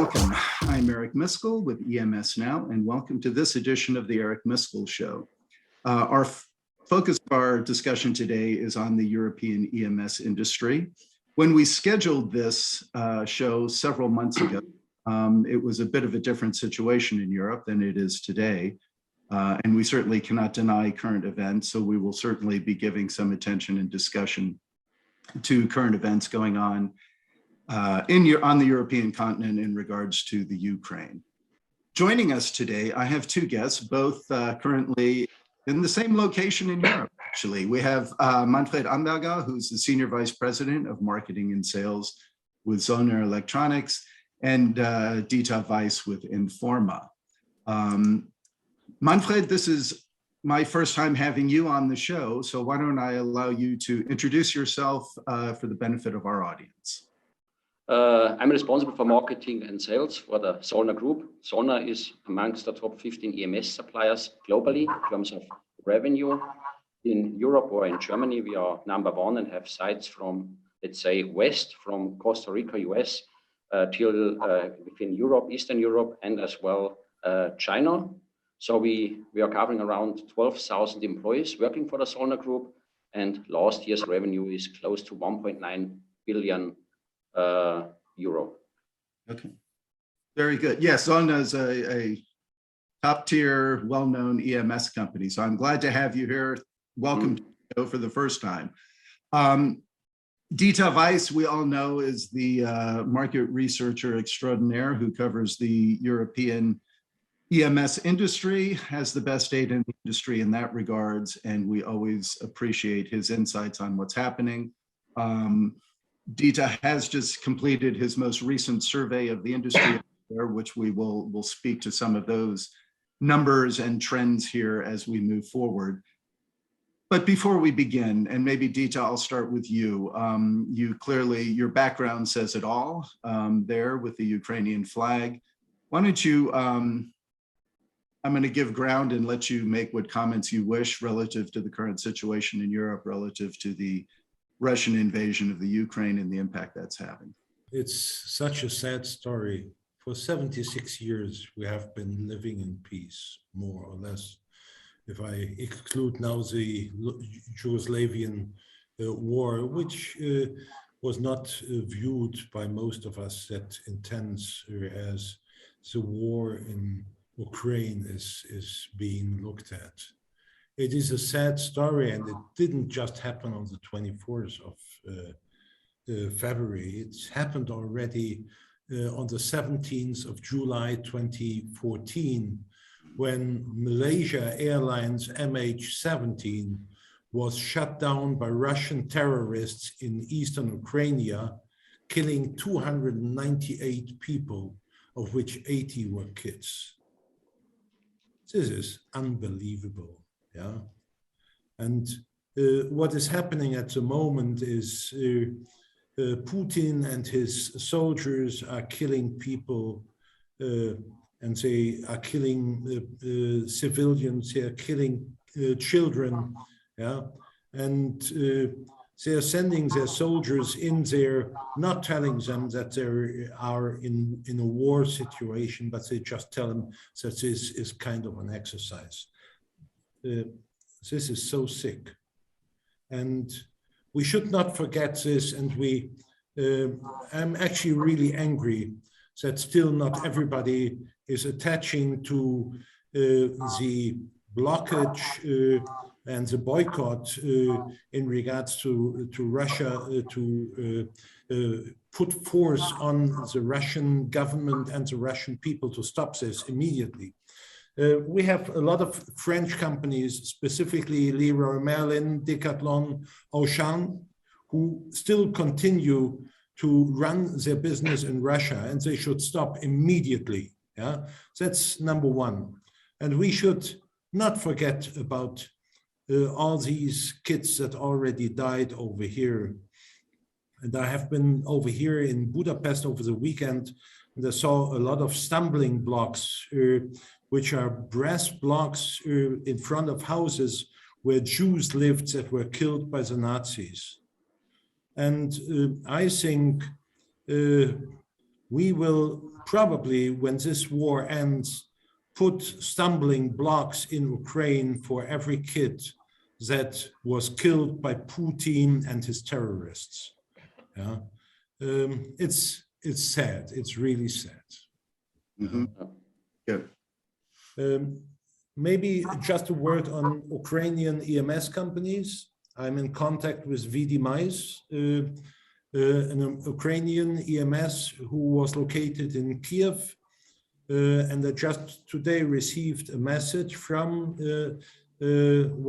welcome. I'm Eric Miscoll with EMS Now, and welcome to this edition of the Eric Miscoll Show. Our focus of our discussion today is on the European EMS industry. When we scheduled this show several months ago, it was a bit of a different situation in Europe than it is today. And we certainly cannot deny current events, so we will certainly be giving some attention and discussion to current events going on on the European continent in regards to the Ukraine. Joining us today, I have two guests, both currently in the same location in Europe, actually. We have Manfred Amberger, who's the Senior Vice President of Marketing and Sales with Zollner Electronics, and Dieter Weiss with Informa. Manfred, this is my first time having you on the show, so why don't I allow you to introduce yourself for the benefit of our audience. I'm responsible for marketing and sales for the Zollner Group. Zollner is amongst the top 15 EMS suppliers globally in terms of revenue. In Europe or in Germany, we are number one and have sites from, let's say, west, from Costa Rica, US, till within Europe, Eastern Europe, and as well China. So we are covering around 12,000 employees working for the Zollner Group, and last year's revenue is close to 1.9 billion euro. Okay, very good. Yes, Zollner is a top-tier, well-known EMS company. So I'm glad to have you here. Welcome to the show for the first time. Dieter Weiss, we all know, is the market researcher extraordinaire who covers the European EMS industry, has the best data in the industry in that regards, and we always appreciate his insights on what's happening. Dieter has just completed his most recent survey of the industry, which we will speak to some of those numbers and trends here as we move forward. But before we begin, and maybe Dieter, I'll start with you. You clearly, your background says it all there with the Ukrainian flag. Why don't you, I'm going to give ground and let you make what comments you wish relative to the current situation in Europe, relative to the Russian invasion of the Ukraine and the impact that's having. It's such a sad story. For 76 years, we have been living in peace, more or less. If I exclude now the Yugoslavian war, which was not viewed by most of us that intense as the war in Ukraine is being looked at. It is a sad story, and it didn't just happen on the 24th of February. It's happened already on the 17th of July 2014, when Malaysia Airlines MH17 was shut down by Russian terrorists in eastern Ukraine, killing 298 people, of which 80 were kids. This is unbelievable. Yeah, and what is happening at the moment is Putin and his soldiers are killing people, and they are killing civilians. They are killing children. Yeah, and they are sending their soldiers in there, not telling them that they are in a war situation, but they just tell them that this is kind of an exercise. This is so sick, and we should not forget this. And I'm actually really angry that still not everybody is attaching to the blockage and the boycott in regards to Russia to put force on the Russian government and the Russian people to stop this immediately. We have a lot of French companies, specifically Leroy Merlin, Decathlon, Auchan, who still continue to run their business in Russia, and they should stop immediately. Yeah, that's number one. And we should not forget about all these kids that already died over here. And I have been over here in Budapest over the weekend, and I saw a lot of stumbling blocks, which are brass blocks in front of houses where Jews lived that were killed by the Nazis. And I think we will probably, when this war ends, put stumbling blocks in Ukraine for every kid that was killed by Putin and his terrorists. Yeah, it's sad. It's really sad. Mhm. Yeah. Maybe just a word on Ukrainian EMS companies. I'm in contact with VD Weiss, an Ukrainian EMS who was located in Kiev. And I just today received a message from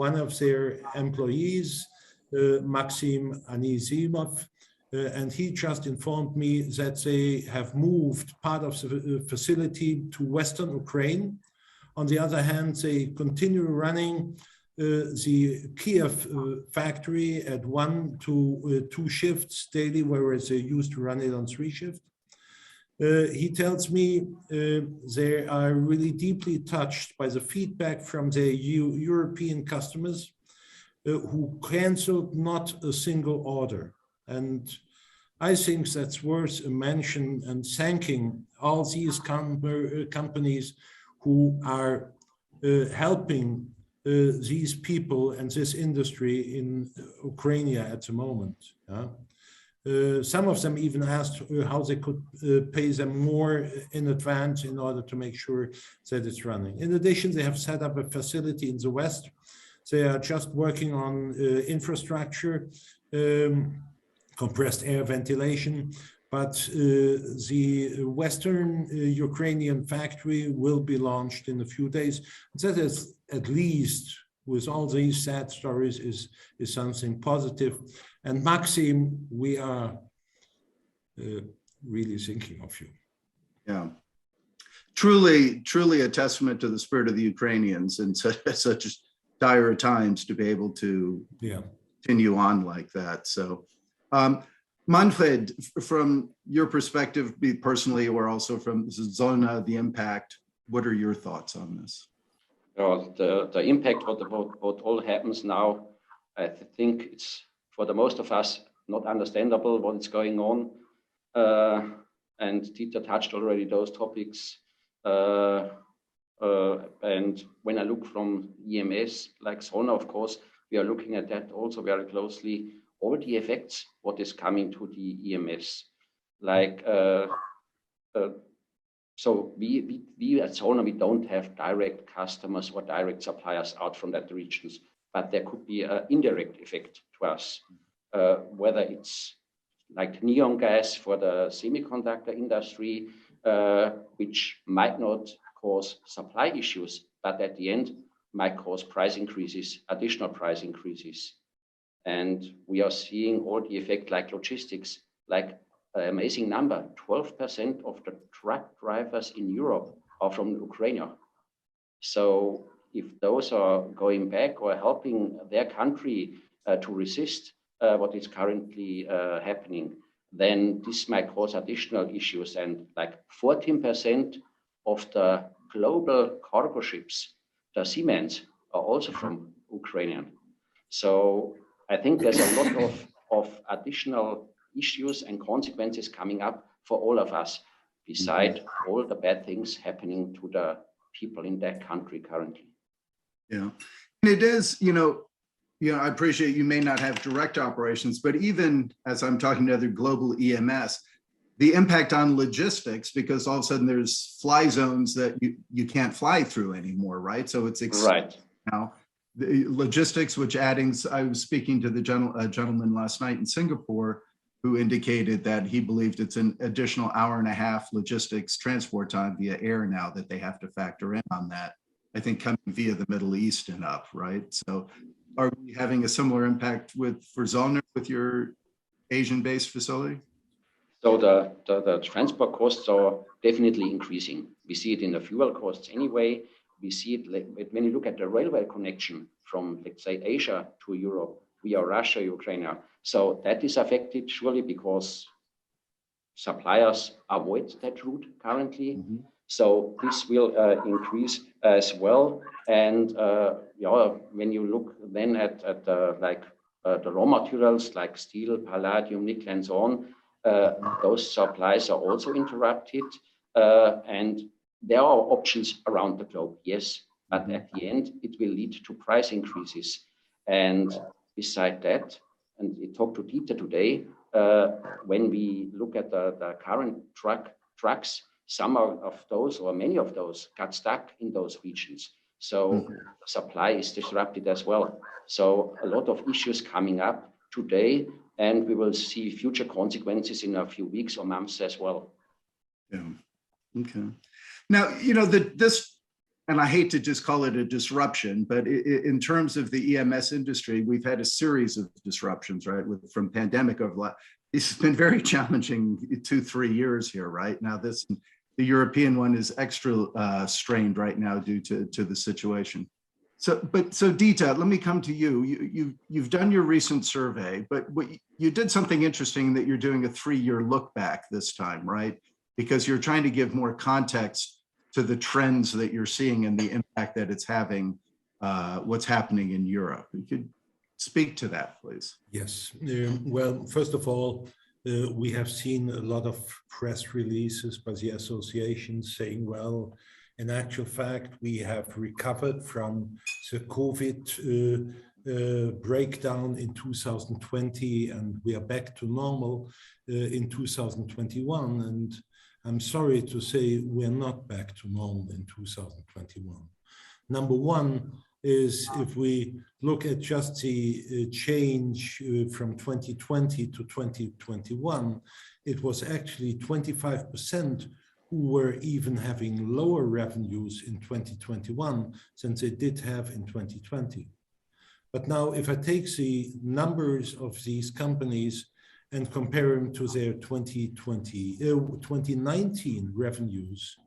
one of their employees, Maxim Anisimov, and he just informed me that they have moved part of the facility to Western Ukraine. On the other hand, they continue running the Kiev factory at 1 to 2 shifts daily, whereas they used to run it on 3 shifts. He tells me they are really deeply touched by the feedback from their European customers who canceled not a single order. And I think that's worth a mention and thanking all these companies who are helping these people and this industry in Ukraine at the moment. Some of them even asked how they could pay them more in advance in order to make sure that it's running. In addition, they have set up a facility in the West. They are just working on infrastructure, compressed air ventilation, but the Western Ukrainian factory will be launched in a few days. That is, at least with all these sad stories, is something positive. And Maxim, we are really thinking of you. Yeah. Truly a testament to the spirit of the Ukrainians in such dire times to be able to continue on like that. So, Manfred, from your perspective, be personally, or also from Zollner, the impact, what are your thoughts on this? Well, the impact, what all happens now, I think it's, for the most of us, not understandable what is going on. And Dieter touched already those topics. And when I look from EMS, like Zollner, of course, we are looking at that also very closely. All the effects, what is coming to the EMS. Like, so we at Zollner, we don't have direct customers or direct suppliers out from that regions, but there could be an indirect effect to us, whether it's like neon gas for the semiconductor industry, which might not cause supply issues, but at the end might cause price increases, additional price increases. And we are seeing all the effect like logistics, like an amazing number, 12% of the truck drivers in Europe are from Ukraine. So if those are going back or helping their country to resist what is currently happening, then this might cause additional issues. And like 14% of the global cargo ships, the Siemens, are also from Ukraine. So I think there's a lot of additional issues and consequences coming up for all of us, beside all the bad things happening to the people in that country currently. Yeah, and it is, I appreciate you may not have direct operations, but even as I'm talking to other global EMS, the impact on logistics, because all of a sudden there's fly zones that you can't fly through anymore, right? So it's right now. The logistics, which I was speaking to the gentleman last night in Singapore, who indicated that he believed it's an additional hour-and-a-half logistics transport time via air now that they have to factor in on that, I think coming via the Middle East and up, right? So are we having a similar impact for Zollner with your Asian-based facility? So the transport costs are definitely increasing. We see it in the fuel costs anyway. We see it when you look at the railway connection from, let's say, Asia to Europe via Russia, Ukraine. So that is affected surely because suppliers avoid that route currently. Mm-hmm. So this will increase as well. And when you look then at the raw materials like steel, palladium, nickel, and so on, those supplies are also interrupted. And there are options around the globe, yes, but at the end, it will lead to price increases. And beside that, and we talked to Dieter today, when we look at the current trucks, some of those or many of those got stuck in those regions. So supply is disrupted as well. So a lot of issues coming up today, and we will see future consequences in a few weeks or months as well. Yeah. Okay. Now, you know, this, and I hate to just call it a disruption, but in terms of the EMS industry, we've had a series of disruptions, right? From pandemic over the last, it's been very challenging 2-3 years here, right? Now the European one is extra strained right now due to the situation. So Dieter, let me come to you. You've done your recent survey, but you did something interesting that you're doing a 3-year look back this time, right? Because you're trying to give more context to the trends that you're seeing and the impact that it's having, what's happening in Europe. You could speak to that, please. Yes. Well, first of all, we have seen a lot of press releases by the associations saying, well, in actual fact, we have recovered from the COVID breakdown in 2020, and we are back to normal in 2021. And I'm sorry to say we're not back to normal in 2021. Number one is if we look at just the change from 2020 to 2021, it was actually 25% who were even having lower revenues in 2021 than they did have in 2020. But now if I take the numbers of these companies and compare them to their 2019 revenues,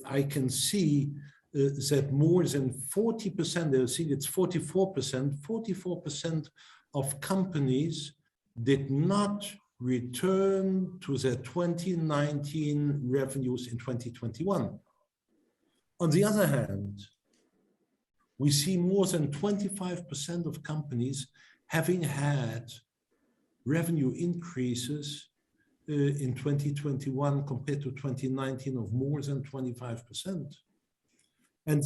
I can see that more than 40%, I think it's 44% of companies did not return to their 2019 revenues in 2021. On the other hand, we see more than 25% of companies having had revenue increases in 2021 compared to 2019 of more than 25%. And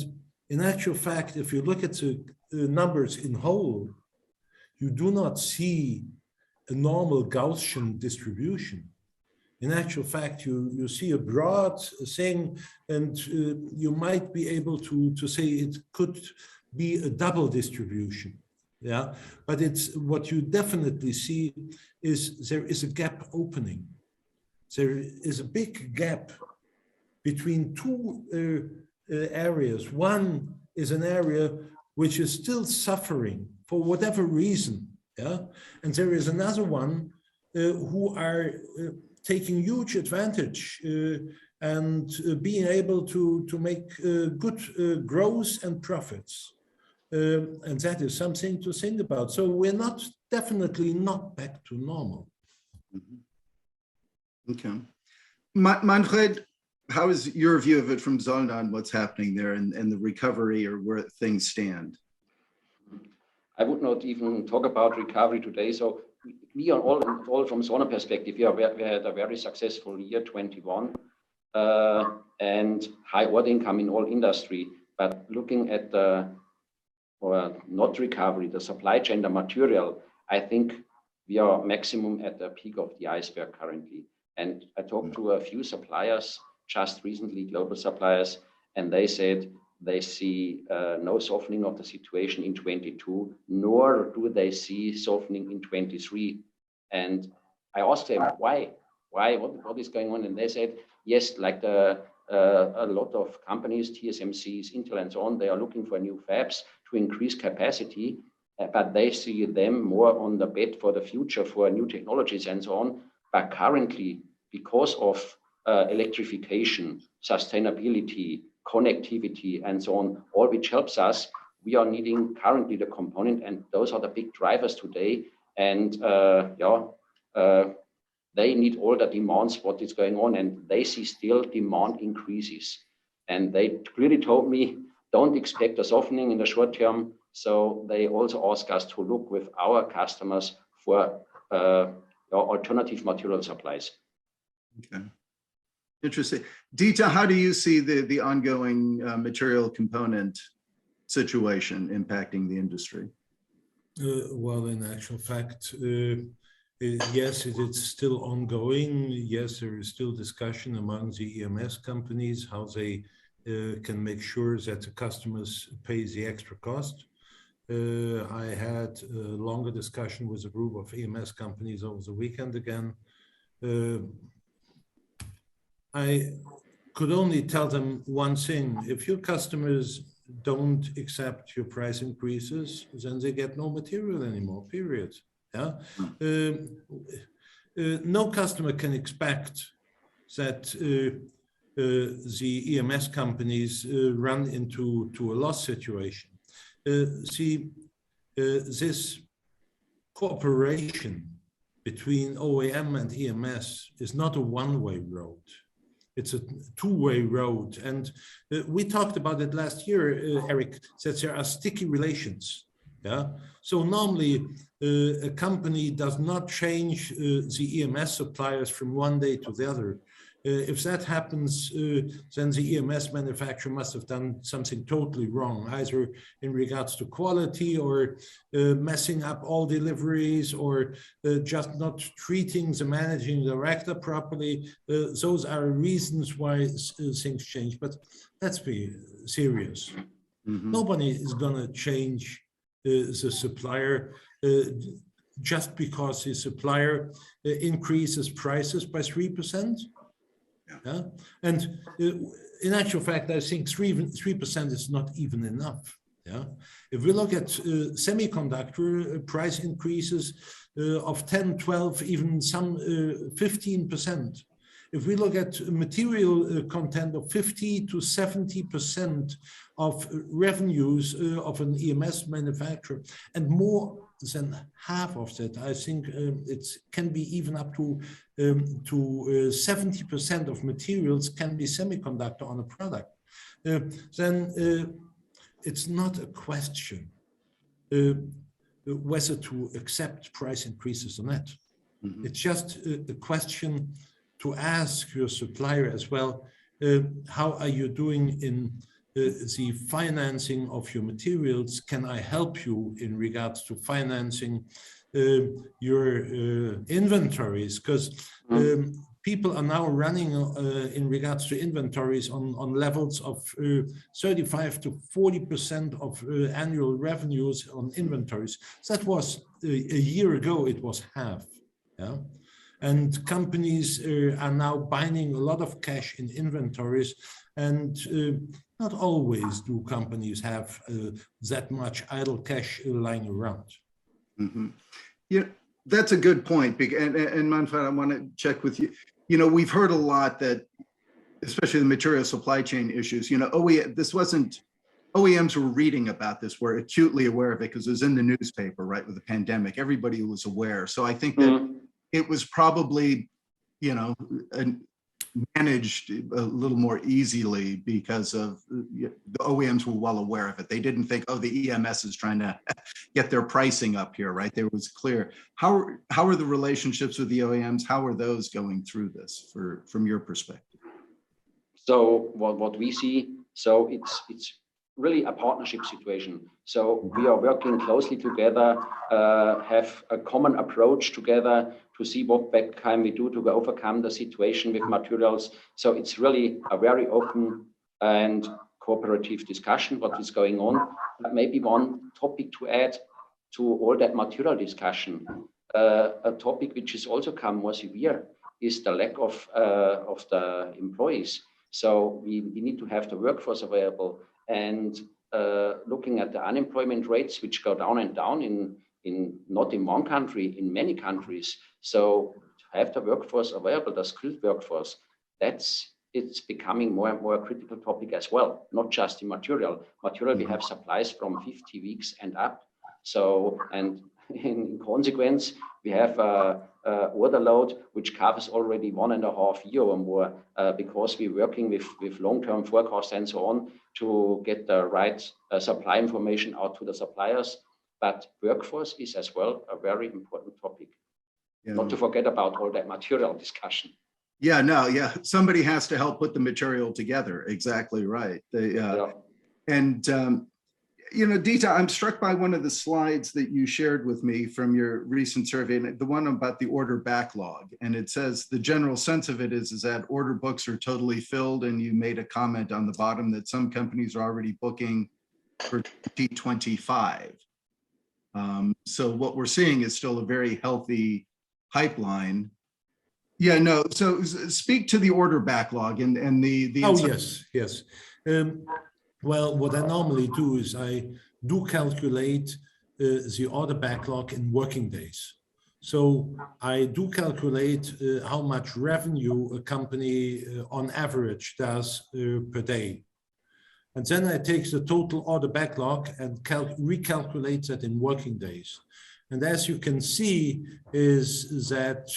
in actual fact, if you look at the numbers in whole, you do not see a normal Gaussian distribution. In actual fact, you see a broad thing, and you might be able to say it could be a double distribution. Yeah, but it's what you definitely see is there is a gap opening. There is a big gap between two areas. One is an area which is still suffering for whatever reason, yeah, and there is another one who are taking huge advantage and being able to make good growth and profits. And that is something to think about. So we're definitely not back to normal. Okay. Manfred, how is your view of it from Zollner on what's happening there and the recovery or where things stand? I would not even talk about recovery today. So we are all from Zollner perspective, we had a very successful year 21 and high order income in all industry. But looking at the not recovery, the supply chain, the material, I think we are maximum at the peak of the iceberg currently. And I talked to a few suppliers just recently, global suppliers, and they said they see no softening of the situation in 22, nor do they see softening in 23. And I asked them, why, what is going on? And they said, yes, like a lot of companies, TSMCs, Intel and so on, they are looking for new fabs to increase capacity, but they see them more on the bet for the future, for new technologies and so on. But currently, because of electrification, sustainability, connectivity, and so on, all which helps us, we are needing currently the component, and those are the big drivers today. And they need all the demands, what is going on, and they see still demand increases. And they clearly told me, don't expect a softening in the short term. So they also ask us to look with our customers for alternative material supplies. Okay. Interesting. Dita, how do you see the ongoing material component situation impacting the industry? Well, in actual fact, yes, it is still ongoing. Yes, there is still discussion among the EMS companies how they can make sure that the customers pay the extra cost. I had a longer discussion with a group of EMS companies over the weekend again. I could only tell them one thing: if your customers don't accept your price increases, then they get no material anymore, period. Yeah. No customer can expect that the EMS companies run into a loss situation. See, this cooperation between OEM and EMS is not a one-way road. It's a two-way road. And we talked about it last year, Eric, that there are sticky relations. Yeah. So normally a company does not change the EMS suppliers from one day to the other. If that happens, then the EMS manufacturer must have done something totally wrong, either in regards to quality or messing up all deliveries or just not treating the managing director properly. Those are reasons why things change. But let's be serious. Mm-hmm. Nobody is going to change the supplier just because the supplier increases prices by 3%. Yeah. And in actual fact, I think 3% is not even enough. Yeah. If we look at semiconductor price increases of 10, 12, even some 15%. If we look at material content of 50 to 70% of revenues of an EMS manufacturer, and more than half of that, I think it can be even up to 70% of materials can be semiconductor on a product. Then it's not a question whether to accept price increases or not. Mm-hmm. It's just a question to ask your supplier as well, how are you doing in the financing of your materials? Can I help you in regards to financing your inventories? Because people are now running in regards to inventories on levels of 35 to 40% of annual revenues on inventories. That was a year ago, it was half. Yeah. And companies are now binding a lot of cash in inventories, and not always do companies have that much idle cash lying around. Mm-hmm. Yeah, that's a good point. And Manfred, I want to check with you. You know, we've heard a lot that, especially the material supply chain issues, you know, OEMs were reading about this, were acutely aware of it because it was in the newspaper, right, with the pandemic. Everybody was aware. So I think that it was probably, you know, managed a little more easily because of the OEMs were well aware of it. They didn't think, oh, the EMS is trying to get their pricing up here, right? There was clear. How are the relationships with the OEMs? How are those going through this from your perspective? So what we see, so it's really a partnership situation. So we are working closely together, have a common approach together to see what back can we do to overcome the situation with materials. So it's really a very open and cooperative discussion what is going on. But maybe one topic to add to all that material discussion, a topic which is also come more severe is the lack of the employees. So we need to have the workforce available, and looking at the unemployment rates, which go down and down in not in one country, in many countries. So to have the workforce available, the skilled workforce, it's becoming more and more a critical topic as well, not just in material. Material, we have supplies from 50 weeks and up. So, and in consequence, we have order load, which covers already 1.5 years or more, because we're working with long-term forecasts and so on to get the right supply information out to the suppliers. But workforce is as well a very important topic. Not to forget about all that material discussion. Yeah, no, yeah. Somebody has to help put the material together. Exactly right. And Dita, I'm struck by one of the slides that you shared with me from your recent survey, and the one about the order backlog. And it says the general sense of it is that order books are totally filled. And you made a comment on the bottom that some companies are already booking for 2025. So what we're seeing is still a very healthy pipeline. Yeah, no. So speak to the order backlog and the. Oh, yes. Well, what I normally do is I do calculate the order backlog in working days. So I do calculate how much revenue a company on average does per day. And then I take the total order backlog and recalculate that in working days. And as you can see is that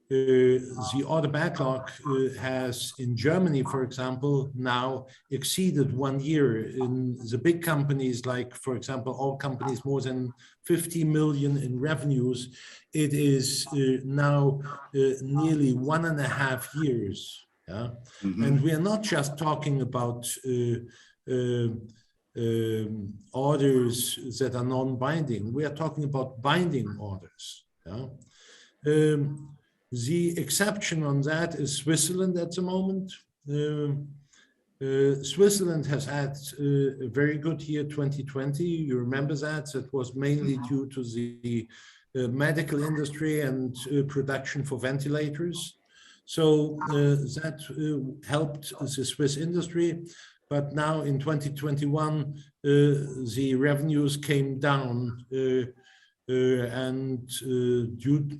the order backlog has in Germany, for example, now exceeded 1 year. In the big companies, like, for example, all companies more than 50 million in revenues, it is now nearly 1.5 years. Yeah? Mm-hmm. And we are not just talking about orders that are non-binding. We are talking about binding orders. Yeah? The exception on that is Switzerland at the moment. Switzerland has had a very good year, 2020. You remember that? That was mainly due to the medical industry and production for ventilators. So that helped the Swiss industry. But now in 2021, the revenues came down. And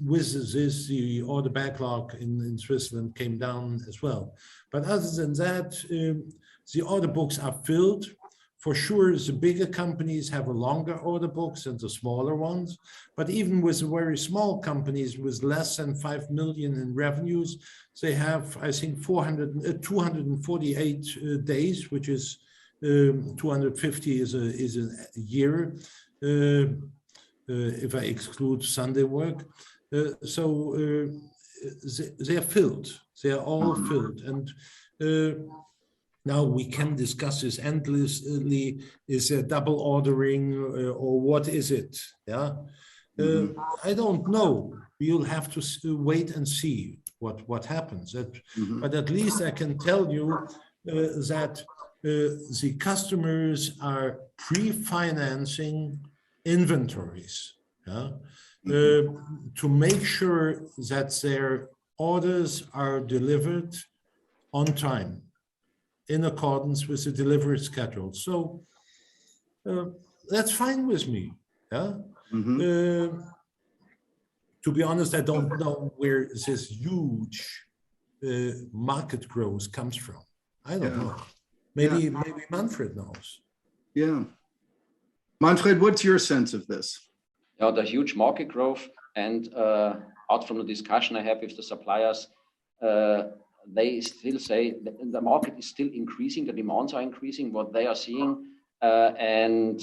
with this, the order backlog in Switzerland came down as well. But other than that, the order books are filled. For sure, the bigger companies have a longer order books than the smaller ones. But even with the very small companies with less than 5 million in revenues, they have, I think, 248 days, which is 250 is a year. If I exclude Sunday work. So they are filled. They are all filled. And now we can discuss this endlessly. Is there double ordering or what is it? Yeah, I don't know. You'll have to wait and see what happens. But at least I can tell you that the customers are pre-financing inventories, to make sure that their orders are delivered on time in accordance with the delivery schedule. So that's fine with me. Yeah. To be honest, I don't know where this huge market growth comes from. I don't know. Maybe Manfred knows. Yeah. Manfred, what's your sense of this? Yeah, the huge market growth, and out from the discussion I have with the suppliers, they still say the market is still increasing, the demands are increasing, what they are seeing, and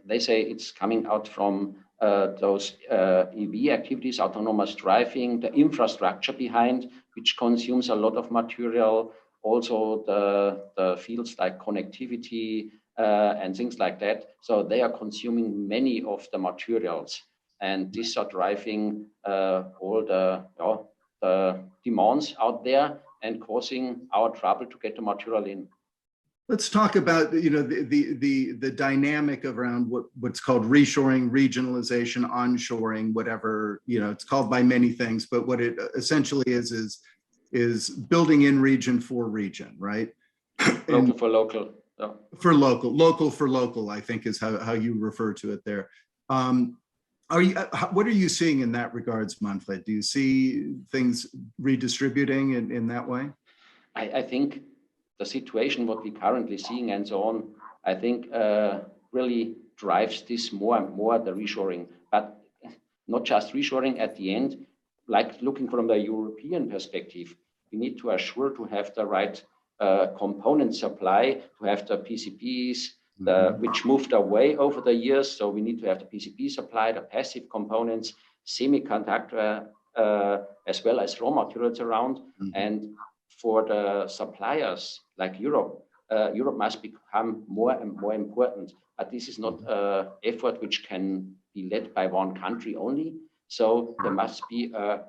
they say it's coming out from those EV activities, autonomous driving, the infrastructure behind, which consumes a lot of material, also the fields like connectivity, and things like that. So they are consuming many of the materials, and these are driving all the demands out there and causing our trouble to get the material in. Let's talk about the dynamic around what's called reshoring, regionalization, onshoring, whatever it's called by many things, but what it essentially is building in region for region, right? Local for local. Yeah. For local for local, I think is how you refer to it there. What are you seeing in that regards, Manfred? Do you see things redistributing in that way? I think the situation, what we're currently seeing and so on, I think really drives this more and more, the reshoring, but not just reshoring at the end, like looking from the European perspective, we need to assure to have the right component supply, to have the PCBs, which moved away over the years. So we need to have the PCB supply, the passive components, semiconductor as well as raw materials around. Mm-hmm. And for the suppliers like Europe, Europe must become more and more important. But this is not an effort which can be led by one country only. So there must be a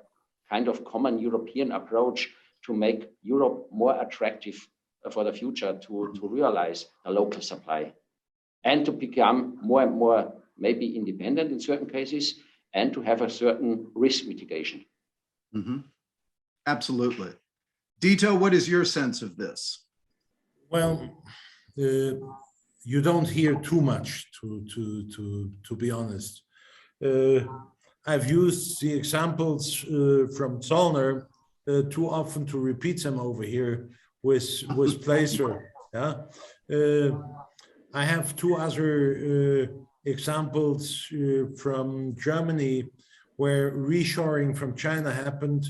kind of common European approach to make Europe more attractive for the future, to realize a local supply and to become more and more maybe independent in certain cases and to have a certain risk mitigation. Mm-hmm. Absolutely. Dito, what is your sense of this? Well, you don't hear too much, to be honest. I've used the examples from Zollner too often to repeat them over here with Placer. Yeah, I have two other examples from Germany where reshoring from China happened,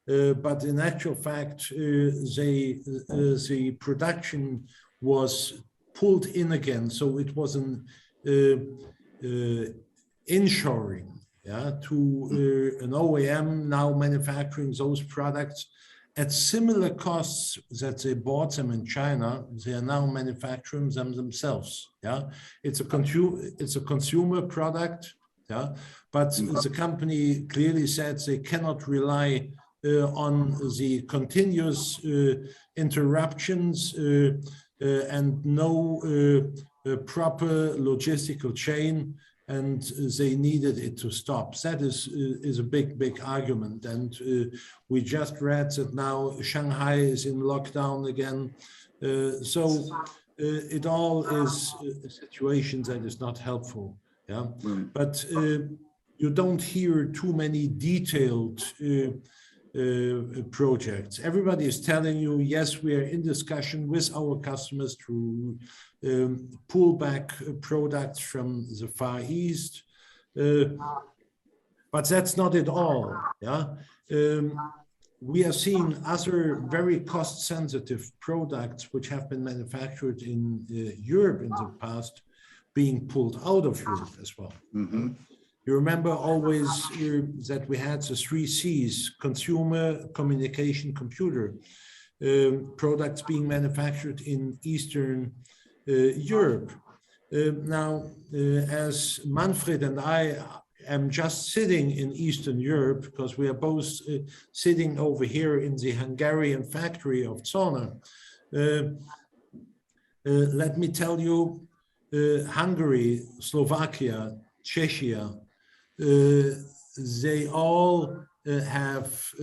but in actual fact, the production was pulled in again, so it was an inshoring, yeah, to an OEM now manufacturing those products at similar costs that they bought them in China. They are now manufacturing them themselves. Yeah, it's a consumer product. Yeah, but the company clearly said they cannot rely on the continuous interruptions and no proper logistical chain, and they needed it to stop. That is a big argument. And we just read that now Shanghai is in lockdown again. So it all is a situation that is not helpful. Yeah, but you don't hear too many detailed projects. Everybody is telling you, yes, we are in discussion with our customers to pull back products from the Far East, but that's not it all. Yeah, we are seeing other very cost-sensitive products which have been manufactured in Europe in the past being pulled out of Europe as well. Mm-hmm. You remember always that we had the 3 C's: consumer, communication, computer, products being manufactured in Eastern Europe. Now, as Manfred and I am just sitting in Eastern Europe, because we are both sitting over here in the Hungarian factory of Zollner, let me tell you, Hungary, Slovakia, Czechia, they all have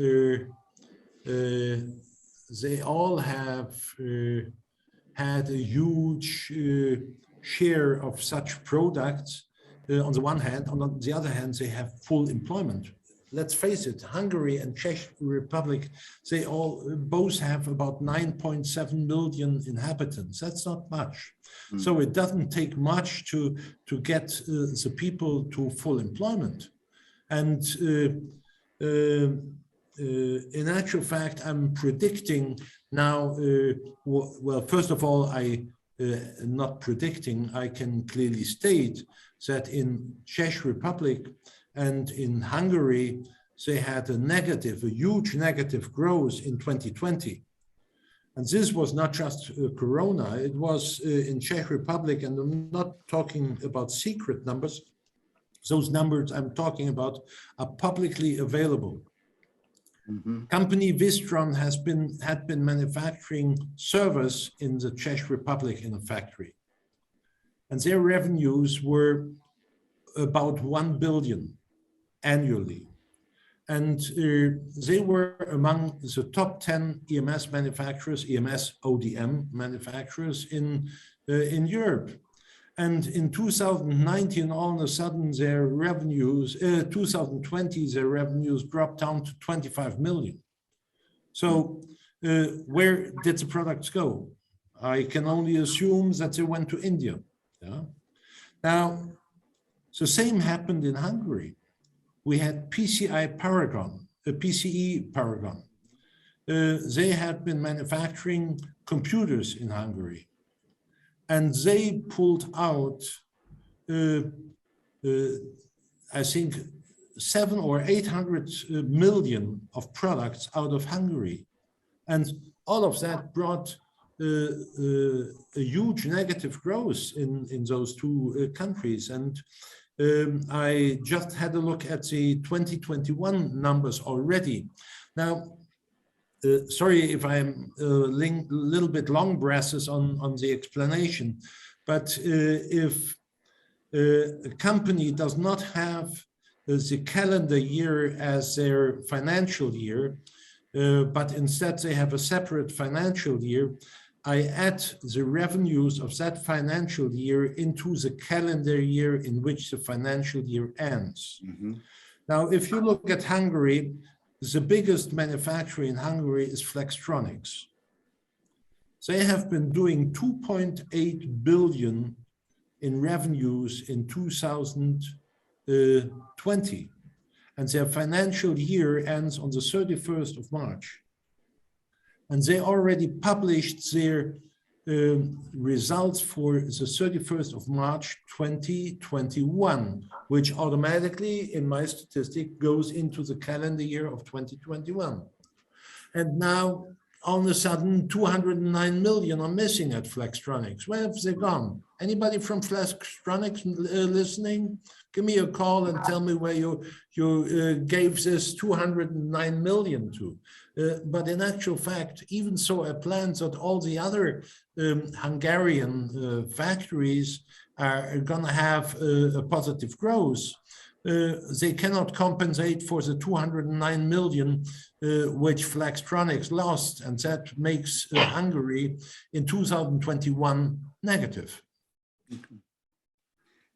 had a huge share of such products on the one hand. On the other hand, they have full employment. Let's face it, Hungary and Czech Republic, they all both have about 9.7 million inhabitants. That's not much. So it doesn't take much to get the people to full employment. And in actual fact, I'm predicting now, well, first of all, not predicting, I can clearly state that in Czech Republic and in Hungary, they had a huge negative growth in 2020. And this was not just Corona, it was in Czech Republic, and I'm not talking about secret numbers. Those numbers I'm talking about are publicly available. Mm-hmm. Company Wistron had been manufacturing servers in the Czech Republic in a factory. And their revenues were about 1 billion annually. And they were among the top 10 EMS manufacturers, EMS ODM manufacturers in Europe. And in 2019, all of a sudden, their revenues, 2020, their revenues dropped down to 25 million. So where did the products go? I can only assume that they went to India. Yeah? Now, the same happened in Hungary. We had PCE Paragon. They had been manufacturing computers in Hungary. And they pulled out, I think, 700 or 800 million of products out of Hungary. And all of that brought a huge negative growth in those two countries. And I just had a look at the 2021 numbers already. Now, sorry if I'm a little bit long brasses on the explanation, but if a company does not have the calendar year as their financial year, but instead they have a separate financial year, I add the revenues of that financial year into the calendar year in which the financial year ends. Mm-hmm. Now, if you look at Hungary, the biggest manufacturer in Hungary is Flextronics. They have been doing 2.8 billion in revenues in 2020, and their financial year ends on the 31st of March. And they already published their results for the 31st of March 2021, which automatically, in my statistic, goes into the calendar year of 2021. And now, all of a sudden, 209 million are missing at Flextronics. Where have they gone? Anybody from Flextronics listening? Give me a call and tell me where you gave this 209 million to. But in actual fact, even so, I plan that all the other Hungarian factories are going to have a positive growth. They cannot compensate for the 209 million which Flextronics lost, and that makes Hungary in 2021 negative.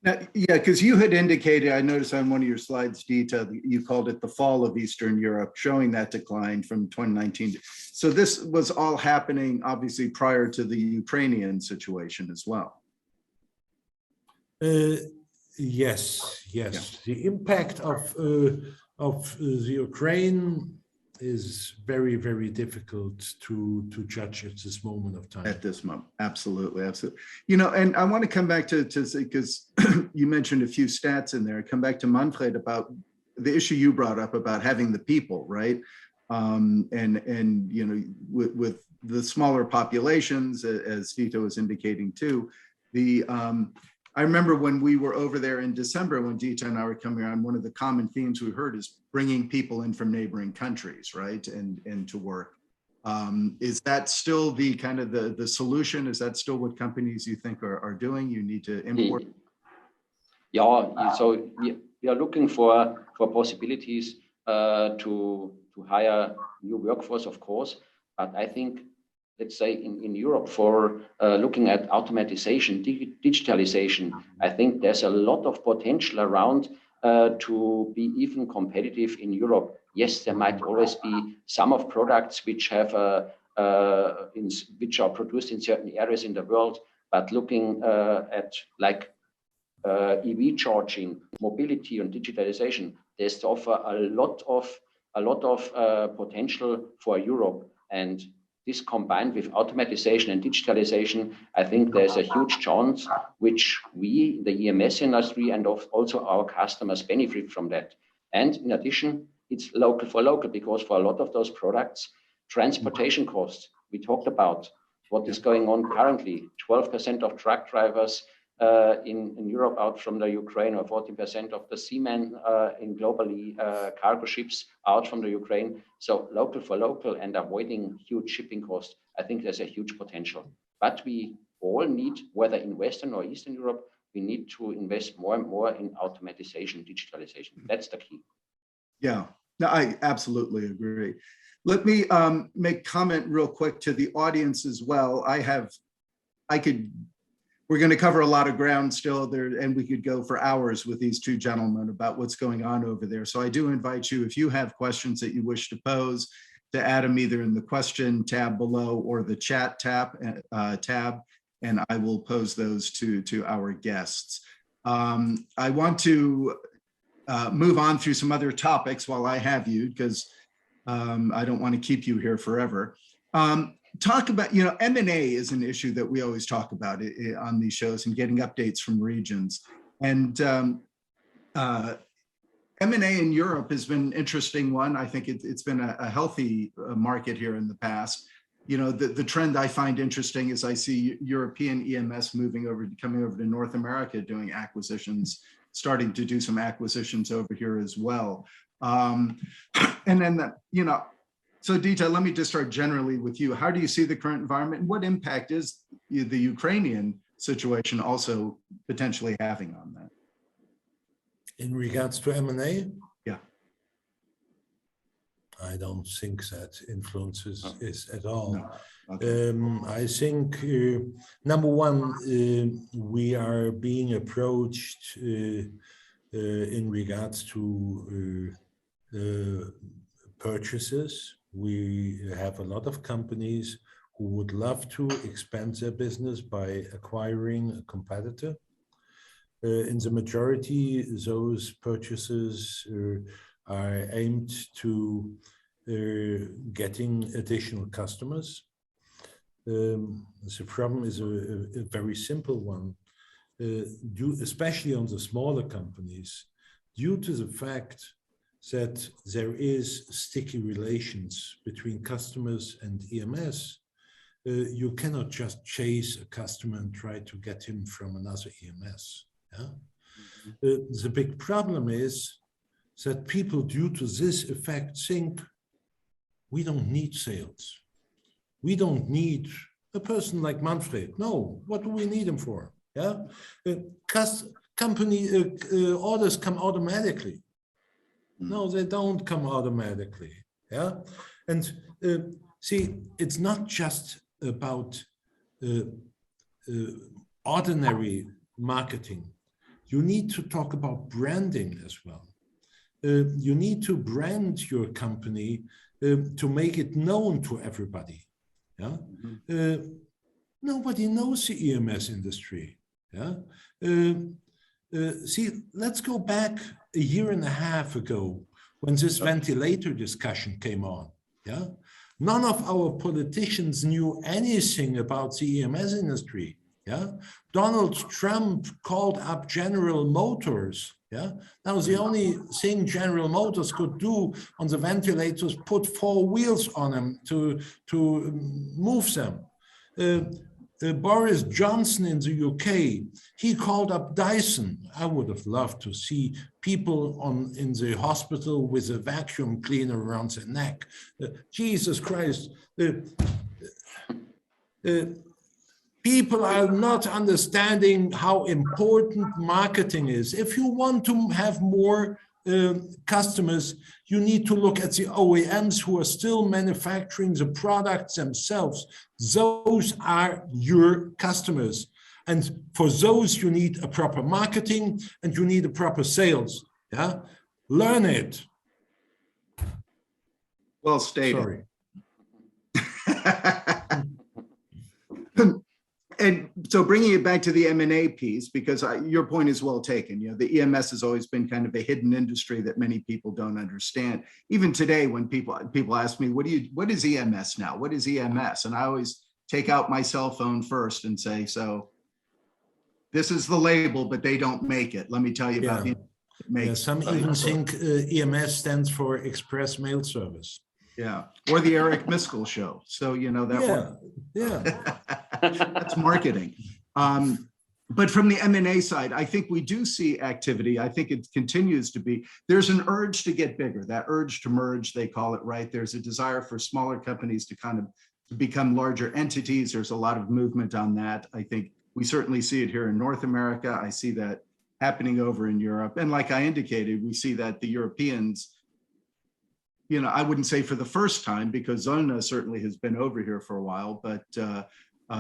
Now, yeah, because you had indicated, I noticed on one of your slides, Dita, you called it the fall of Eastern Europe, showing that decline from 2019. So this was all happening, obviously, prior to the Ukrainian situation as well. Yes. Yeah. The impact of the Ukraine is very, very difficult to judge at this moment of time. At this moment, absolutely. You know, and I want to come back to because you mentioned a few stats in there. Come back to Manfred about the issue you brought up about having the people, right? And you know, with the smaller populations, as Vito was indicating too, I remember when we were over there in December, when Dita and I were coming on, one of the common themes we heard is bringing people in from neighboring countries, right? And to work. Is that still the kind of the solution? Is that still what companies you think are doing? You need to import? Yeah, so we are looking for possibilities to hire new workforce, of course, but I think, let's say in Europe, for looking at automatization, digitalization, I think there's a lot of potential around to be even competitive in Europe. Yes, there might always be some of products which have which are produced in certain areas in the world, but looking at like EV charging, mobility, and digitalization, there's to offer a lot of potential for Europe. And this combined with automatization and digitalization, I think there's a huge chance which we, the EMS industry, and also our customers benefit from that. And in addition, it's local for local, because for a lot of those products, transportation costs, we talked about what is going on currently. 12% of truck drivers in Europe out from the Ukraine, or 14% of the seamen in globally cargo ships out from the Ukraine. So local for local and avoiding huge shipping costs, I think there's a huge potential. But we all need, whether in Western or Eastern Europe, we need to invest more and more in automatization, digitalization. That's the key. Yeah, no, I absolutely agree. Let me make comment real quick to the audience as well. We're going to cover a lot of ground still there, and we could go for hours with these two gentlemen about what's going on over there. So I do invite you, if you have questions that you wish to pose, to add them either in the question tab below or the chat tab, and I will pose those to our guests. I want to move on through some other topics while I have you, because I don't want to keep you here forever. Talk about, you know, M&A is an issue that we always talk about on these shows, and getting updates from regions. And M&A in Europe has been an interesting one. I think it's been a healthy market here in the past. You know, the trend I find interesting is I see European EMS coming over to North America, doing acquisitions, starting to do some acquisitions over here as well. And then, you know, so Dita, let me just start generally with you. How do you see the current environment, and what impact is the Ukrainian situation also potentially having on that? In regards to M&A? Yeah. I don't think that influences is at all. No. Okay. I think, number one, we are being approached in regards to purchases. We have a lot of companies who would love to expand their business by acquiring a competitor. In the majority, those purchases are aimed to getting additional customers. The problem is a very simple one, especially on the smaller companies, due to the fact that there is sticky relations between customers and EMS. You cannot just chase a customer and try to get him from another EMS. Yeah? The big problem is that people, due to this effect, think we don't need sales. We don't need a person like Manfred. No, what do we need him for? Yeah, company orders come automatically. No, they don't come automatically. Yeah, and see, it's not just about ordinary marketing. You need to talk about branding as well. You need to brand your company to make it known to everybody. Yeah, nobody knows the EMS industry. Yeah, see, let's go back a year and a half ago when this ventilator discussion came on. Yeah, none of our politicians knew anything about the EMS industry. Yeah, Donald Trump called up General Motors. Yeah, that was the only thing General Motors could do on the ventilators, put 4 wheels on them to move them. Boris Johnson in the UK, he called up Dyson. I would have loved to see people in the hospital with a vacuum cleaner around their neck. Jesus Christ. People are not understanding how important marketing is. If you want to have more customers, you need to look at the OEMs who are still manufacturing the products themselves. Those are your customers. And for those, you need a proper marketing and you need a proper sales. Yeah, learn it. Well stated. Sorry. And so bringing it back to the M&A piece, because your point is well taken. You know, the EMS has always been kind of a hidden industry that many people don't understand. Even today, when people ask me, what is EMS now? What is EMS? And I always take out my cell phone first and say, so this is the label, but they don't make it. Let me tell you about it. Some even think EMS stands for Express Mail Service. Yeah, or the Eric Miscoll show. So, you know, that that's marketing. But from the M&A side, I think we do see activity. I think it continues to be. There's an urge to get bigger, that urge to merge, they call it, right? There's a desire for smaller companies to kind of become larger entities. There's a lot of movement on that. I think we certainly see it here in North America. I see that happening over in Europe. And like I indicated, we see that the Europeans, you know, I wouldn't say for the first time, because Zollner certainly has been over here for a while, but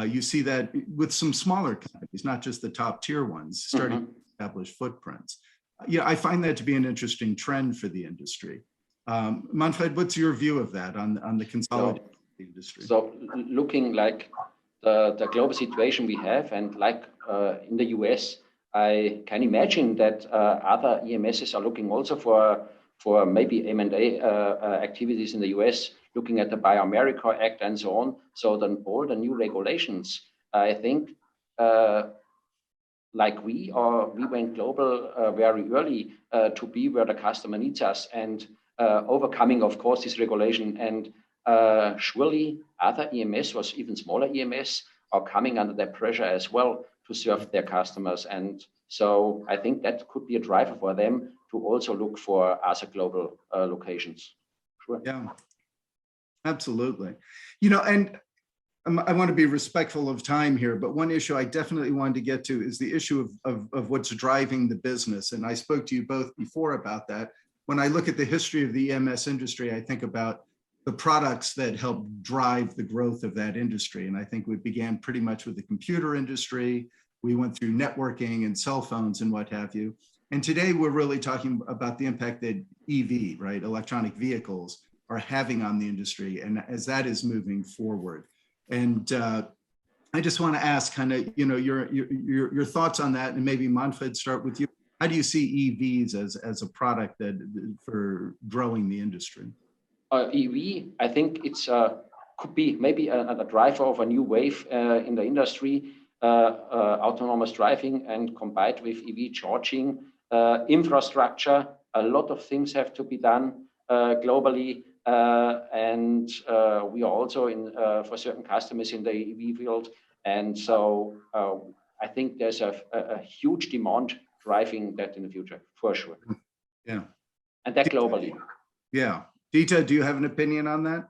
you see that with some smaller companies, not just the top tier ones, starting to establish footprints. Yeah, I find that to be an interesting trend for the industry. Manfred, what's your view of that on the consolidated industry? So looking like the global situation we have, and like in the US, I can imagine that other EMSs are looking also for maybe M&A activities in the US, looking at the Buy America Act and so on. So then all the new regulations, I think, like we went global very early to be where the customer needs us, and overcoming, of course, this regulation. And surely other EMS, or even smaller EMS, are coming under that pressure as well to serve their customers. And so I think that could be a driver for them to also look for other global locations. Sure. Yeah, absolutely. You know, and I want to be respectful of time here, but one issue I definitely wanted to get to is the issue of what's driving the business. And I spoke to you both before about that. When I look at the history of the EMS industry, I think about the products that help drive the growth of that industry. And I think we began pretty much with the computer industry. We went through networking and cell phones and what have you. And today we're really talking about the impact that EV, right, electronic vehicles, are having on the industry, and as that is moving forward. And I just want to ask, kind of, you know, your thoughts on that, and maybe Manfred, start with you. How do you see EVs as a product that for growing the industry? EV, I think it's could be maybe a driver of a new wave in the industry, autonomous driving, and combined with EV charging infrastructure. A lot of things have to be done globally. And we are also in for certain customers in the EV field, and so I think there's a huge demand driving that in the future for sure. Yeah, and that globally. Yeah, Dieter, do you have an opinion on that?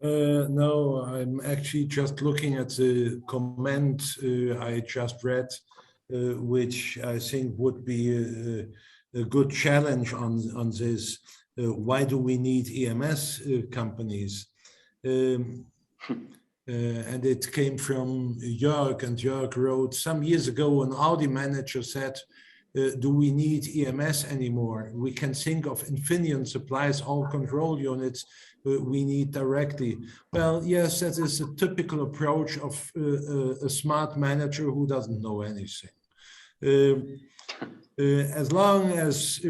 No, I'm actually just looking at the comment I just read, which I think would be a good challenge on this. Why do we need EMS companies? And it came from Jörg, and Jörg wrote some years ago, an Audi manager said, do we need EMS anymore? We can think of Infineon supplies all control units we need directly. Well, yes, that is a typical approach of a smart manager who doesn't know anything. As long as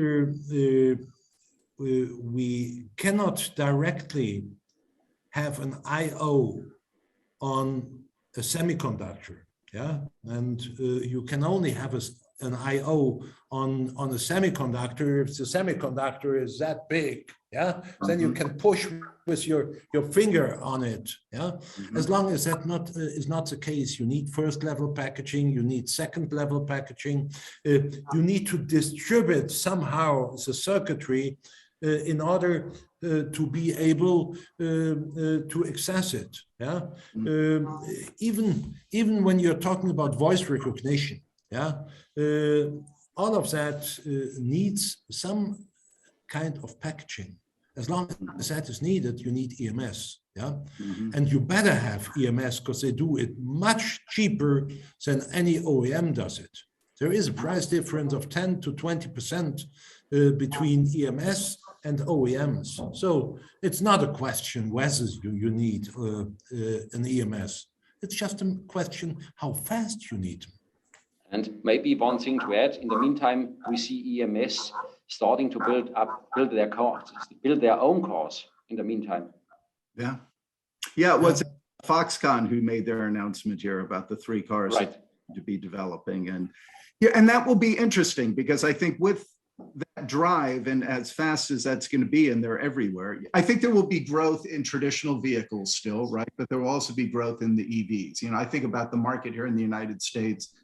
we cannot directly have an I/O on a semiconductor, yeah, and you can only have an I/O on a semiconductor if the semiconductor is that big, yeah, then you can push with your finger on it, yeah. As long as that is not the case, you need first level packaging, you need second level packaging, you need to distribute somehow the circuitry in order to be able to access it, yeah. Even when you're talking about voice recognition, yeah, all of that needs some kind of packaging. As long as that is needed, you need EMS, yeah? And you better have EMS because they do it much cheaper than any OEM does it. There is a price difference of 10 to 20% between EMS and OEMs. So it's not a question whether you need an EMS. It's just a question how fast you need them. And maybe one thing to add, in the meantime, we see EMS starting to build their cars, build their own cars in the meantime. Yeah. Yeah, it was Foxconn who made their announcement here about the 3 cars right. to be developing. And yeah, and that will be interesting because I think with that drive and as fast as that's going to be, and they're everywhere, I think there will be growth in traditional vehicles still, right? But there will also be growth in the EVs. You know, I think about the market here in the United States.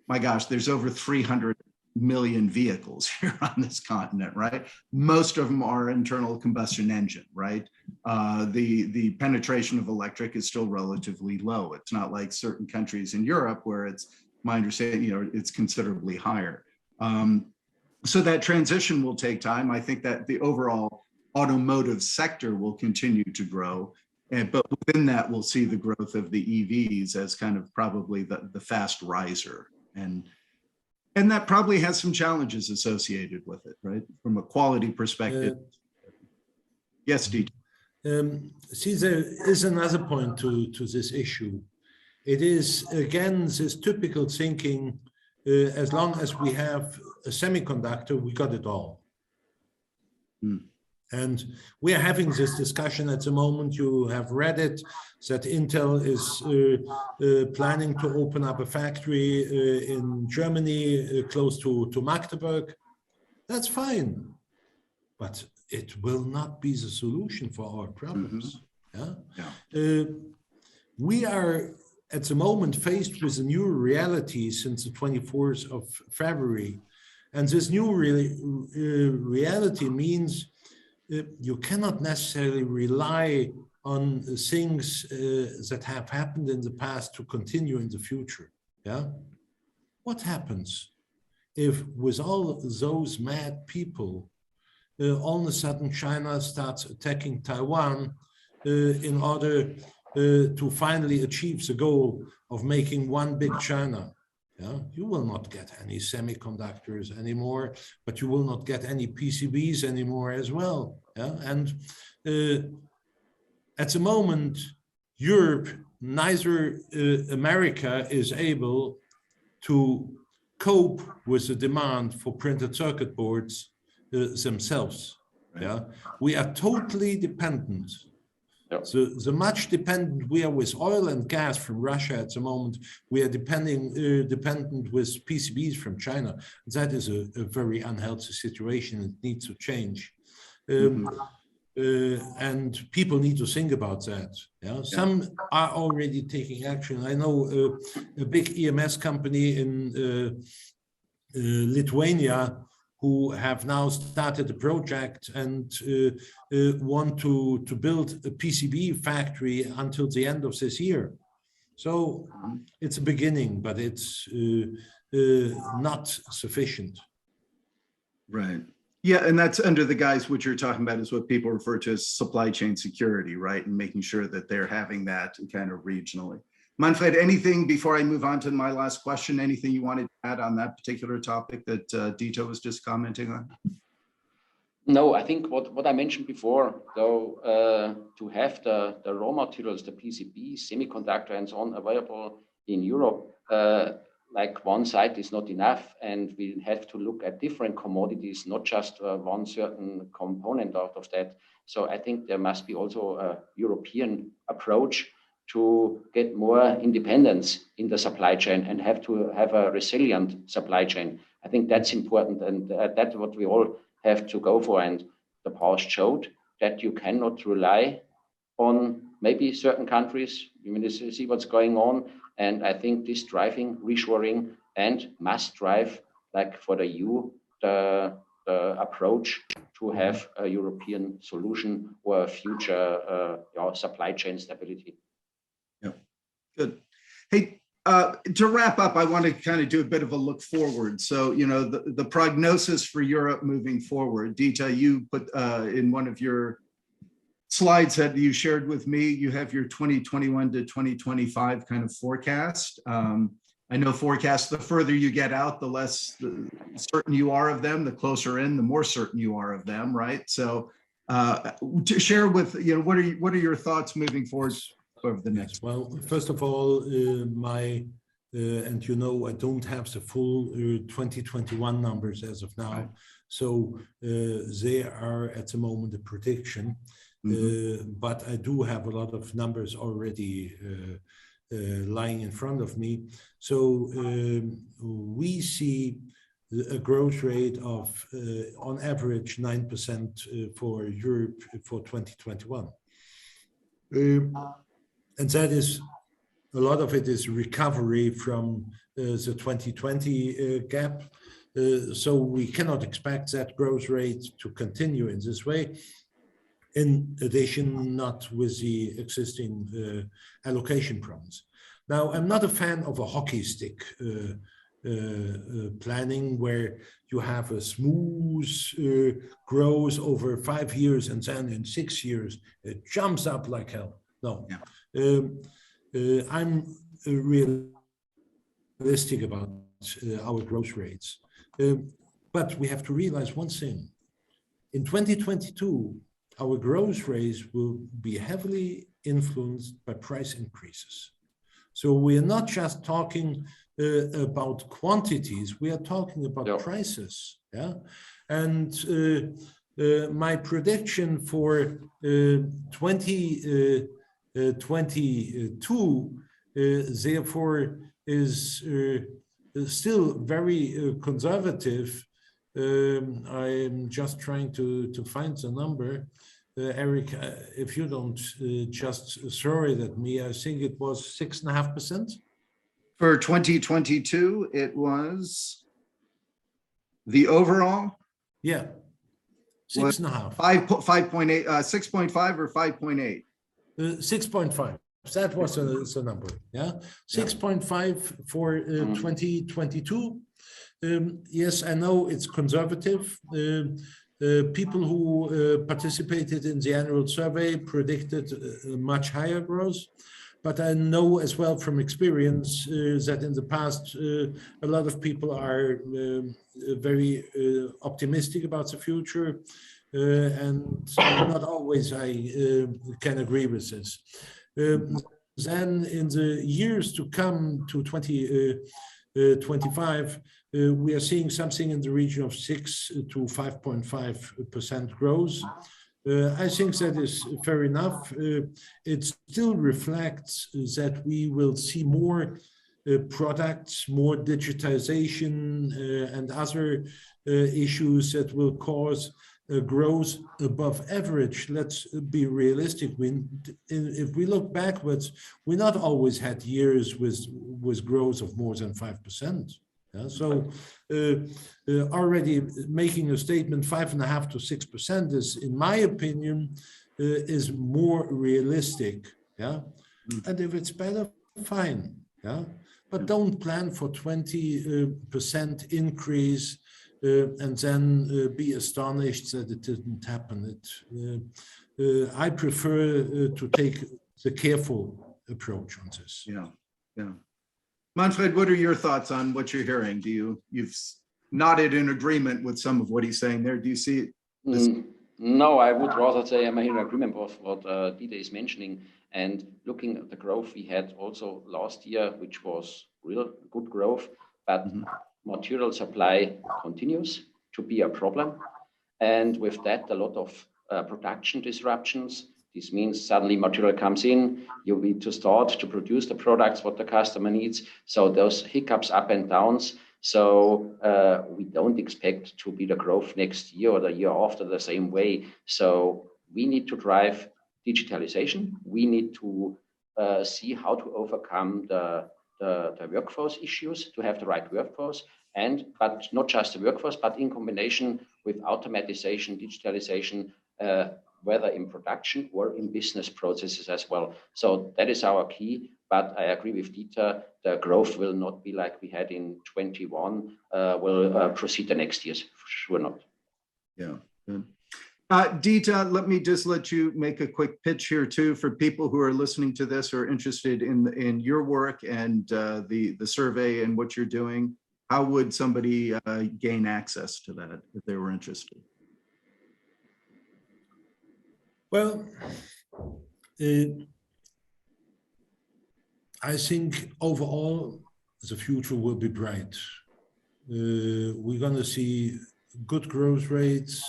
My gosh, there's over 300 million vehicles here on this continent, right? Most of them are internal combustion engine, right? The penetration of electric is still relatively low. It's not like certain countries in Europe where it's, my understanding, you know, it's considerably higher. So that transition will take time. I think that the overall automotive sector will continue to grow. But within that, we'll see the growth of the EVs as kind of probably the fast riser. And that probably has some challenges associated with it, right? From a quality perspective. Yes, Dieter. See, there is another point to this issue. It is, again, this typical thinking, as long as we have a semiconductor, we got it all. And we are having this discussion at the moment. You have read it, that Intel is planning to open up a factory in Germany close to Magdeburg. That's fine, but it will not be the solution for our problems. We are at the moment faced with a new reality since the 24th of February. And this new reality means you cannot necessarily rely on things that have happened in the past to continue in the future. What happens if, with all those mad people, all of a sudden China starts attacking Taiwan in order to finally achieve the goal of making one big China? You will not get any semiconductors anymore, but you will not get any PCBs anymore as well. And at the moment, Europe, neither America is able to cope with the demand for printed circuit boards themselves. We are totally dependent. So the much dependent we are with oil and gas from Russia at the moment, we are dependent with PCBs from China. That is a very unhealthy situation. It needs to change. And people need to think about that. Some are already taking action. I know a big EMS company in Lithuania who have now started a project and want to build a PCB factory until the end of this year. So it's a beginning, but it's not sufficient. Right. Yeah, and that's under the guise what you're talking about is what people refer to as supply chain security, right? And making sure that they're having that kind of regionally. Manfred, anything before I move on to my last question, anything you wanted to add on that particular topic that Dito was just commenting on? No, I think what I mentioned before, though, to have the raw materials, the PCB, semiconductor and so on available in Europe, like one site is not enough, and we have to look at different commodities, not just one certain component out of that. So I think there must be also a European approach to get more independence in the supply chain and have to have a resilient supply chain. I think that's important, and that's what we all have to go for. And the past showed that you cannot rely on maybe certain countries. You mean, see what's going on. And I think this driving, reshoring, and must drive, like for the EU, the approach to have a European solution or a future supply chain stability. Yeah, good. Hey, to wrap up, I want to kind of do a bit of a look forward. So, the prognosis for Europe moving forward. Dita, you put in one of your slides that you shared with me, you have your 2021 to 2025 kind of forecast. I know forecasts, the further you get out, the less certain you are of them, the closer in, the more certain you are of them, right? So to share with, what are your thoughts moving forward over the next? Well, first of all, and I don't have the full 2021 numbers as of now. Right. So they are at the moment a prediction. But I do have a lot of numbers already lying in front of me. So we see a growth rate of, on average, 9% for Europe for 2021. And that is, a lot of it is recovery from the 2020 gap. So we cannot expect that growth rate to continue in this way. In addition, not with the existing allocation problems. Now, I'm not a fan of a hockey stick planning where you have a smooth growth over 5 years and then in 6 years it jumps up like hell. No, I'm realistic about our growth rates. But we have to realize one thing. In 2022, our growth rates will be heavily influenced by price increases. So we are not just talking about quantities, we are talking about prices. And my prediction for 2022, therefore, is still very conservative. I'm just trying to find the number. Eric, if you don't just throw it at me, I think it was 6.5%. For 2022, it was the overall. Yeah, 6.5. 5.8, 6.5 or 5.8. 6.5. That was the number. Yeah, 6.5 for 2022. Yes, I know it's conservative. People who participated in the annual survey predicted a much higher growth. But I know as well from experience that in the past, a lot of people are very optimistic about the future. And not always I can agree with this. Then in the years to come to 2025, we are seeing something in the region of 6 to 5.5% growth. I think that is fair enough. It still reflects that we will see more products, more digitization, and other issues that will cause growth above average. Let's be realistic. If we look backwards, we not always had years with growth of more than 5%. Yeah? So already making a statement 5.5 to 6% is, in my opinion, is more realistic. Yeah, and if it's better, fine. Yeah, but don't plan for 20% increase and then be astonished that it didn't happen. I prefer to take the careful approach on this. Yeah, yeah. Manfred, what are your thoughts on what you're hearing? You've nodded in agreement with some of what he's saying there. Do you see it? No, I would rather say I'm in agreement with what Dieter is mentioning. And looking at the growth we had also last year, which was real good growth, but material supply continues to be a problem. And with that, a lot of production disruptions. This means suddenly material comes in, you need to start to produce the products what the customer needs. So those hiccups up and downs. So we don't expect to be the growth next year or the year after the same way. So we need to drive digitalization. We need to see how to overcome the workforce issues, to have the right workforce, but not just the workforce, but in combination with automatization, digitalization, whether in production or in business processes as well. So that is our key. But I agree with Dieter, the growth will not be like we had in 21, will proceed the next years, for sure not. Yeah. Dieter, let me just let you make a quick pitch here too for people who are listening to this or interested in your work and the survey and what you're doing. How would somebody gain access to that if they were interested? Well, I think overall the future will be bright. We're going to see good growth rates,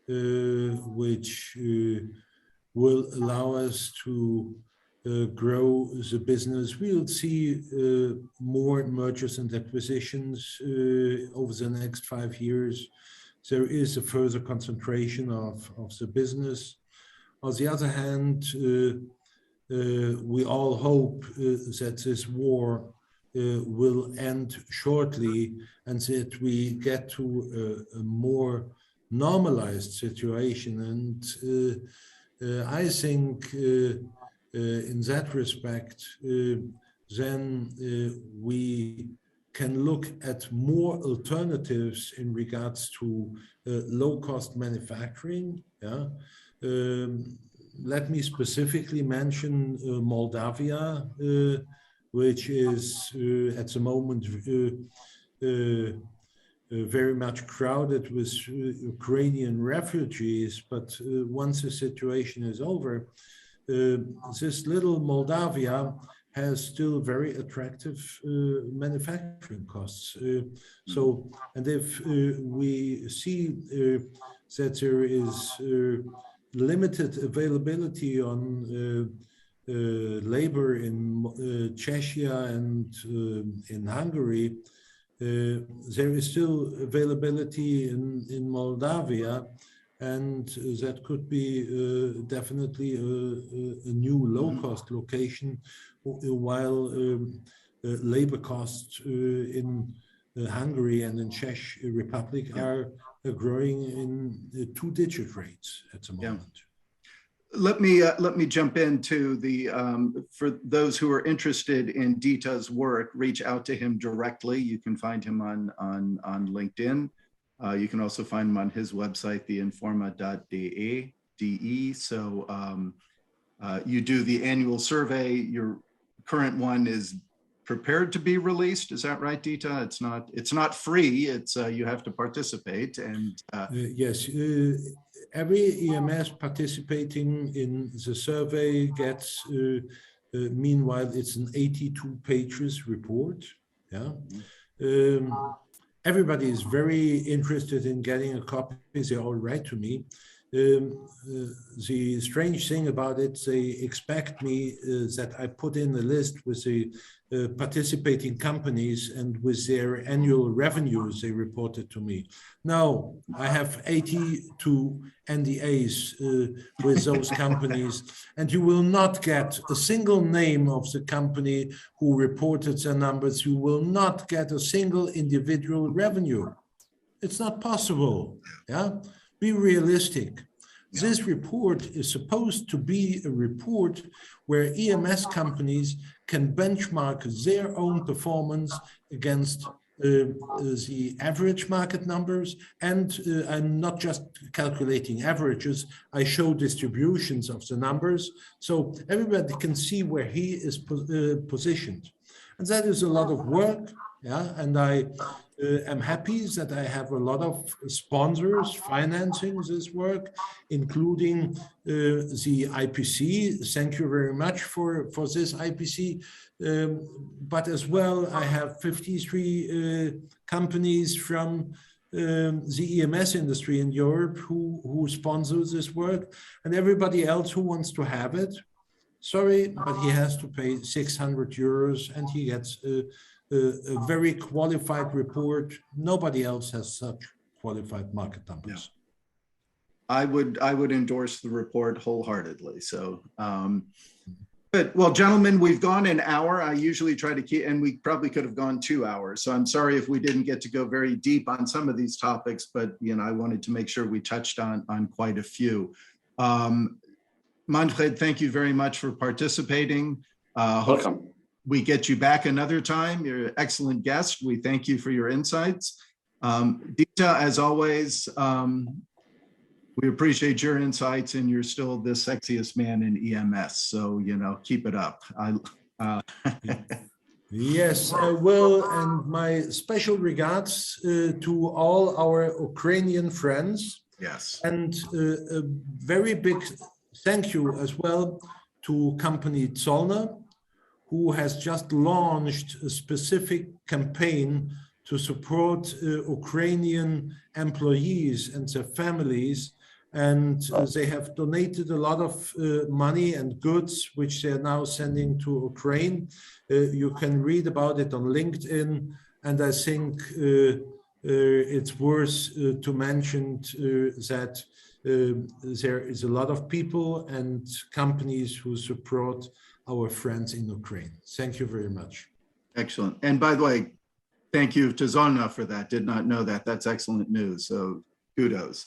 which will allow us to grow the business. We'll see more mergers and acquisitions over the next 5 years. There is a further concentration of the business. On the other hand, we all hope that this war will end shortly and that we get to a more normalized situation. And I think in that respect, then we can look at more alternatives in regards to low-cost manufacturing. Yeah. Let me specifically mention Moldavia, which is at the moment very much crowded with Ukrainian refugees. But once the situation is over, this little Moldavia has still very attractive manufacturing costs. And if we see that there is limited availability on labor in Czechia and in Hungary. There is still availability in Moldavia, and that could be definitely a new low-cost location, while labor costs in Hungary and in Czech Republic are growing in two-digit rates at the moment. Let me jump into the for those who are interested in Dieter's work, reach out to him directly. You can find him on LinkedIn. You can also find him on his website, theinforma.de. So you do the annual survey. Your current one is prepared to be released. Is that right, Dieter? It's not free. It's you have to participate. And yes. Every EMS participating in the survey gets, meanwhile, it's an 82 pages report. Yeah. Everybody is very interested in getting a copy. They all write to me. The strange thing about it, they expect me that I put in a list with the participating companies and with their annual revenues they reported to me. Now, I have 82 NDAs with those companies, and you will not get a single name of the company who reported their numbers. You will not get a single individual revenue. It's not possible. Yeah. Be realistic. This report is supposed to be a report where EMS companies can benchmark their own performance against the average market numbers. And I'm not just calculating averages, I show distributions of the numbers so everybody can see where he is positioned. And that is a lot of work. Yeah, and I am happy that I have a lot of sponsors financing this work, including the IPC. Thank you very much for this IPC. But as well, I have 53 companies from the EMS industry in Europe who sponsor this work, and everybody else who wants to have it. Sorry, but he has to pay 600 euros and he gets a very qualified report. Nobody else has such qualified market numbers. Yeah. I would endorse the report wholeheartedly. So, but well, gentlemen, we've gone an hour. I usually try to keep, and we probably could have gone 2 hours. So I'm sorry if we didn't get to go very deep on some of these topics, but I wanted to make sure we touched on quite a few. Manfred, thank you very much for participating. Welcome. We get you back another time. You're an excellent guest. We thank you for your insights. Dieter, as always, we appreciate your insights, and you're still the sexiest man in EMS. So, keep it up. Yes, I will. And my special regards to all our Ukrainian friends. Yes. And a very big thank you as well to company Zollner, who has just launched a specific campaign to support Ukrainian employees and their families. And they have donated a lot of money and goods, which they are now sending to Ukraine. You can read about it on LinkedIn. And I think it's worth to mention that there is a lot of people and companies who support our friends in Ukraine. Thank you very much. Excellent. And by the way, thank you to Zollner for that. Did not know that. That's excellent news. So kudos.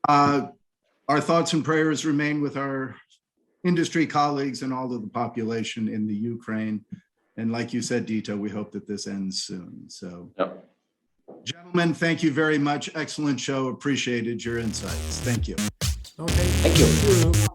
Our thoughts and prayers remain with our industry colleagues and all of the population in the Ukraine. And like you said, Dieter, we hope that this ends soon. So, Gentlemen, thank you very much. Excellent show. Appreciated your insights. Thank you. Okay. Thank you.